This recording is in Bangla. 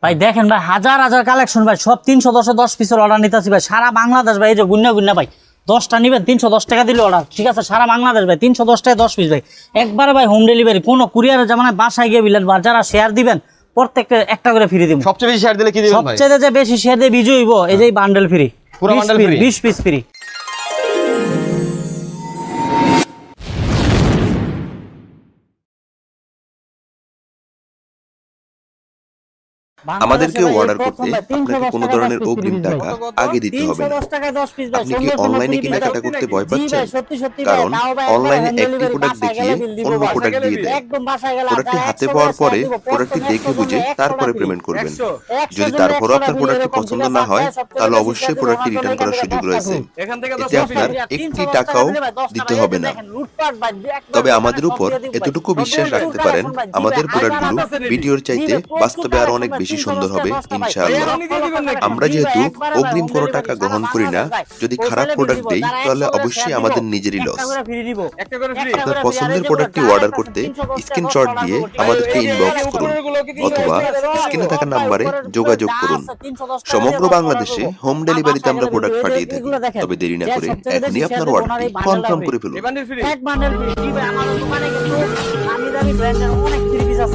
ভাই দেখেন ভাই হাজার হাজার কালেকশন ভাই, সব 310 পিসের অর্ডার নিতেছি ভাই সারা বাংলাদেশ ভাই। এই যে গুন্না গুন্না ভাই 10টা নিবেন 310 টাকা দিলে অর্ডার, ঠিক আছে? সারা বাংলাদেশ ভাই 310 টাকা 10 পিস ভাই, একবারে ভাই হোম ডেলিভারি। কোনো কুরিয়ারের জামানায় বাসায় গিয়ে বিলেন, বা যারা শেয়ার দিবেন প্রত্যেকটা একটা করে ফ্রি দিব। সবচেয়ে বেশি শেয়ার দিলে কি দিবেন ভাই? সবচেয়ে যে বেশি শেয়ার দিয়ে বিজয় হইব এই যে বান্ডেল ফ্রি, পুরো বান্ডেল ফ্রি 20 পিস ফ্রি। আমাদেরকে অর্ডার করতে আপনাকে কোনো ধরনের অগ্রিম টাকা আগে দিতে হবে না। আপনি কি অনলাইনে কেনাকাটা করতে ভয় পাচ্ছেন? কারণ অনলাইনে একটি প্রোডাক্ট দেখিয়ে অন্য প্রোডাক্ট দিয়ে দেয়। প্রোডাক্টটি হাতে পাওয়ার পরে প্রোডাক্টটি দেখে বুঝে তারপরে পেমেন্ট করবেন। যদি তারপরও আপনার প্রোডাক্টটি পছন্দ না হয় তাহলে অবশ্যই প্রোডাক্টটি রিটার্ন করার সুযোগ রয়েছে। এতে আপনার একটি টাকাও দিতে হবে না। তবে আমাদের উপর এতটুকু বিশ্বাস রাখতে পারেন, আমাদের প্রোডাক্টগুলো ভিডিওর চাইতে বাস্তবে আরো অনেক বেশি সুন্দর হবে ইনশাআল্লাহ। আমরা যেহেতু অগ্রিম কোনো টাকা গ্রহণ করি না, যদি খারাপ প্রোডাক্ট দেই তাহলে অবশ্যই আমাদের নিজেরই লস। আপনার পছন্দের প্রোডাক্টটি অর্ডার করতে স্ক্রিনশট দিয়ে আমাদেরকে ইনবক্স করুন অথবা স্ক্রিনে থাকা নম্বরে যোগাযোগ করুন। সমগ্র বাংলাদেশে হোম ডেলিভারিতে আমরা প্রোডাক্ট পাঠিয়ে থাকি। তবে দেরি না করে এখনই আপনার অর্ডারটি কনফার্ম করে ফেলুন। এক বান্ডেল ফ্রি ভাই। আমাদের দোকানে কিন্তু নামি দামি ব্র্যান্ডের অনেক থ্রি পিস আছে।